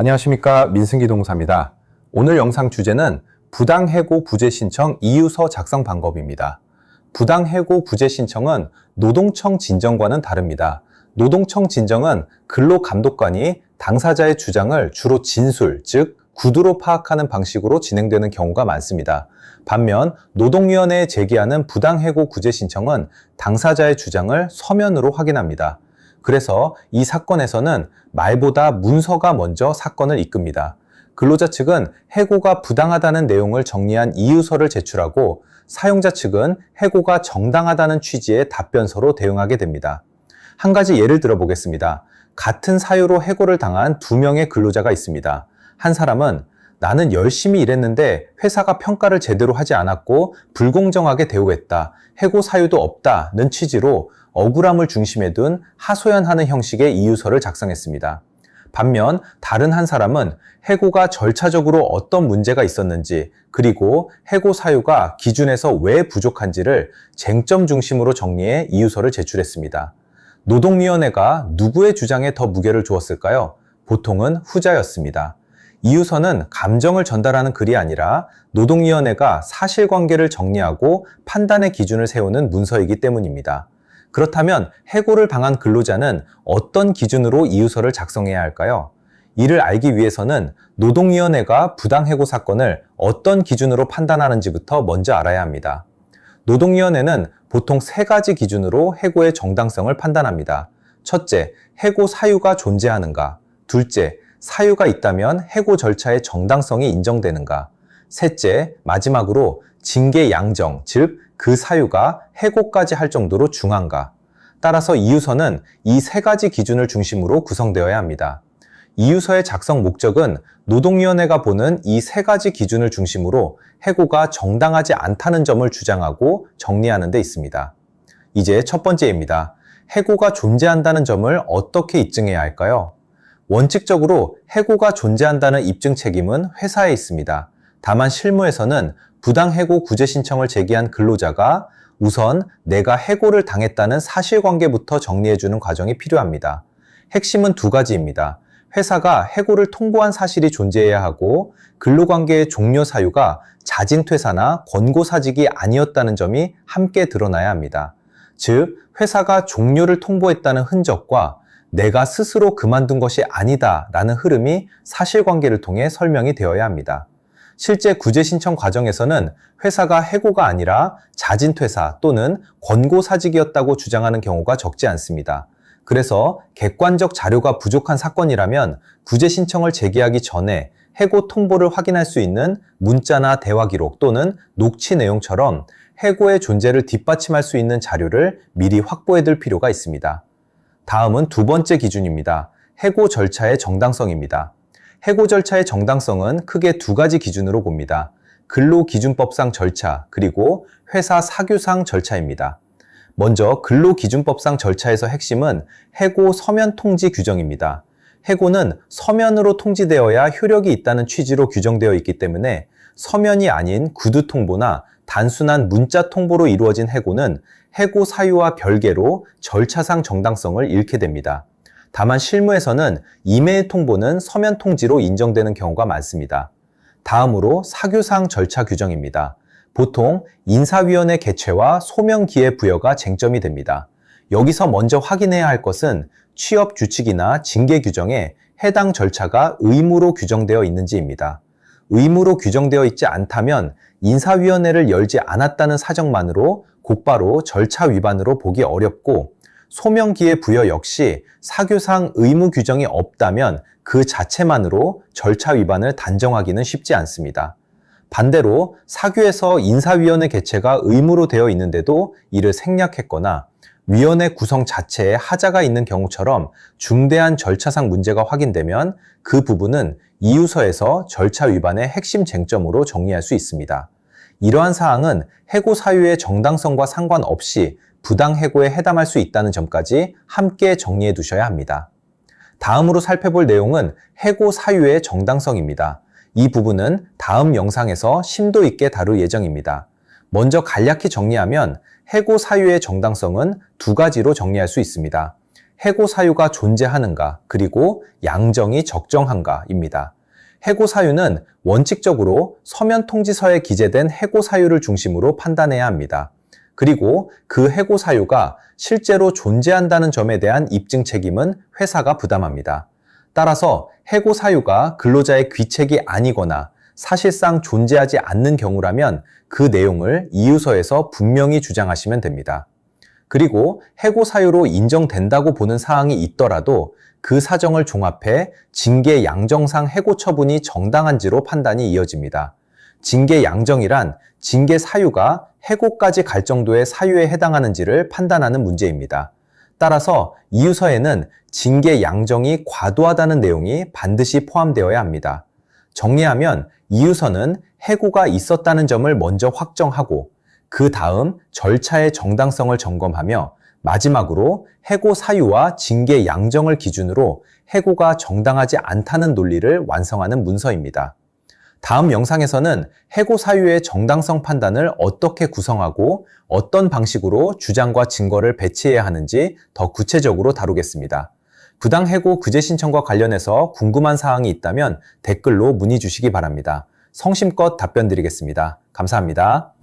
안녕하십니까, 민승기 동사입니다. 오늘 영상 주제는 부당해고 부재 신청 이유서 작성 방법입니다. 부당해고 부재 신청은 노동청 진정과는 다릅니다. 노동청 진정은 근로감독관이 당사자의 주장을 주로 진술, 즉 구두로 파악하는 방식으로 진행되는 경우가 많습니다. 반면 노동위원회에 제기하는 부당해고 구제 신청은 당사자의 주장을 서면으로 확인합니다. 그래서 이 사건에서는 말보다 문서가 먼저 사건을 이끕니다. 근로자 측은 해고가 부당하다는 내용을 정리한 이유서를 제출하고 사용자 측은 해고가 정당하다는 취지의 답변서로 대응하게 됩니다. 한 가지 예를 들어보겠습니다. 같은 사유로 해고를 당한 두 명의 근로자가 있습니다. 한 사람은 나는 열심히 일했는데 회사가 평가를 제대로 하지 않았고 불공정하게 대우했다. 해고 사유도 없다는 취지로 억울함을 중심에 둔 하소연하는 형식의 이유서를 작성했습니다. 반면 다른 한 사람은 해고가 절차적으로 어떤 문제가 있었는지 그리고 해고 사유가 기준에서 왜 부족한지를 쟁점 중심으로 정리해 이유서를 제출했습니다. 노동위원회가 누구의 주장에 더 무게를 두었을까요? 보통은 후자였습니다. 이유서는 감정을 전달하는 글이 아니라 노동위원회가 사실관계를 정리하고 판단의 기준을 세우는 문서이기 때문입니다. 그렇다면 해고를 당한 근로자는 어떤 기준으로 이유서를 작성해야 할까요? 이를 알기 위해서는 노동위원회가 부당해고 사건을 어떤 기준으로 판단하는지부터 먼저 알아야 합니다. 노동위원회는 보통 세 가지 기준으로 해고의 정당성을 판단합니다. 첫째, 해고 사유가 존재하는가? 둘째, 사유가 있다면 해고 절차의 정당성이 인정되는가? 셋째, 마지막으로 징계 양정, 즉 그 사유가 해고까지 할 정도로 중한가? 따라서 이유서는 이 세 가지 기준을 중심으로 구성되어야 합니다. 이유서의 작성 목적은 노동위원회가 보는 이 세 가지 기준을 중심으로 해고가 정당하지 않다는 점을 주장하고 정리하는 데 있습니다. 이제 첫 번째입니다. 해고가 존재한다는 점을 어떻게 입증해야 할까요? 원칙적으로 해고가 존재한다는 입증 책임은 회사에 있습니다. 다만 실무에서는 부당해고 구제 신청을 제기한 근로자가 우선 내가 해고를 당했다는 사실관계부터 정리해주는 과정이 필요합니다. 핵심은 두 가지입니다. 회사가 해고를 통보한 사실이 존재해야 하고 근로관계의 종료 사유가 자진퇴사나 권고사직이 아니었다는 점이 함께 드러나야 합니다. 즉, 회사가 종료를 통보했다는 흔적과 내가 스스로 그만둔 것이 아니다 라는 흐름이 사실관계를 통해 설명이 되어야 합니다. 실제 구제 신청 과정에서는 회사가 해고가 아니라 자진퇴사 또는 권고사직이었다고 주장하는 경우가 적지 않습니다. 그래서 객관적 자료가 부족한 사건이라면 구제 신청을 제기하기 전에 해고 통보를 확인할 수 있는 문자나 대화 기록 또는 녹취 내용처럼 해고의 존재를 뒷받침할 수 있는 자료를 미리 확보해둘 필요가 있습니다. 다음은 두 번째 기준입니다. 해고 절차의 정당성입니다. 해고 절차의 정당성은 크게 두 가지 기준으로 봅니다. 근로기준법상 절차, 그리고 회사 사규상 절차입니다. 먼저 근로기준법상 절차에서 핵심은 해고 서면 통지 규정입니다. 해고는 서면으로 통지되어야 효력이 있다는 취지로 규정되어 있기 때문에 서면이 아닌 구두 통보나 단순한 문자 통보로 이루어진 해고는 해고 사유와 별개로 절차상 정당성을 잃게 됩니다. 다만 실무에서는 이메일 통보는 서면 통지로 인정되는 경우가 많습니다. 다음으로 사규상 절차 규정입니다. 보통 인사위원회 개최와 소명 기회 부여가 쟁점이 됩니다. 여기서 먼저 확인해야 할 것은 취업 규칙이나 징계 규정에 해당 절차가 의무로 규정되어 있는지입니다. 의무로 규정되어 있지 않다면 인사위원회를 열지 않았다는 사정만으로 곧바로 절차 위반으로 보기 어렵고 소명기회 부여 역시 사규상 의무 규정이 없다면 그 자체만으로 절차 위반을 단정하기는 쉽지 않습니다. 반대로 사규에서 인사위원회 개최가 의무로 되어 있는데도 이를 생략했거나 위원회 구성 자체에 하자가 있는 경우처럼 중대한 절차상 문제가 확인되면 그 부분은 이유서에서 절차 위반의 핵심 쟁점으로 정리할 수 있습니다. 이러한 사항은 해고 사유의 정당성과 상관없이 부당해고에 해당할 수 있다는 점까지 함께 정리해 두셔야 합니다. 다음으로 살펴볼 내용은 해고 사유의 정당성입니다. 이 부분은 다음 영상에서 심도 있게 다룰 예정입니다. 먼저 간략히 정리하면 해고 사유의 정당성은 두 가지로 정리할 수 있습니다. 해고 사유가 존재하는가, 그리고 양정이 적정한가입니다. 해고 사유는 원칙적으로 서면 통지서에 기재된 해고 사유를 중심으로 판단해야 합니다. 그리고 그 해고 사유가 실제로 존재한다는 점에 대한 입증 책임은 회사가 부담합니다. 따라서 해고 사유가 근로자의 귀책이 아니거나 사실상 존재하지 않는 경우라면 그 내용을 이유서에서 분명히 주장하시면 됩니다. 그리고 해고 사유로 인정된다고 보는 사항이 있더라도 그 사정을 종합해 징계 양정상 해고 처분이 정당한지로 판단이 이어집니다. 징계 양정이란 징계 사유가 해고까지 갈 정도의 사유에 해당하는지를 판단하는 문제입니다. 따라서 이유서에는 징계 양정이 과도하다는 내용이 반드시 포함되어야 합니다. 정리하면 이유서는 해고가 있었다는 점을 먼저 확정하고 그 다음 절차의 정당성을 점검하며 마지막으로 해고 사유와 징계 양정을 기준으로 해고가 정당하지 않다는 논리를 완성하는 문서입니다. 다음 영상에서는 해고 사유의 정당성 판단을 어떻게 구성하고 어떤 방식으로 주장과 증거를 배치해야 하는지 더 구체적으로 다루겠습니다. 부당해고 구제 신청과 관련해서 궁금한 사항이 있다면 댓글로 문의 주시기 바랍니다. 성심껏 답변 드리겠습니다. 감사합니다.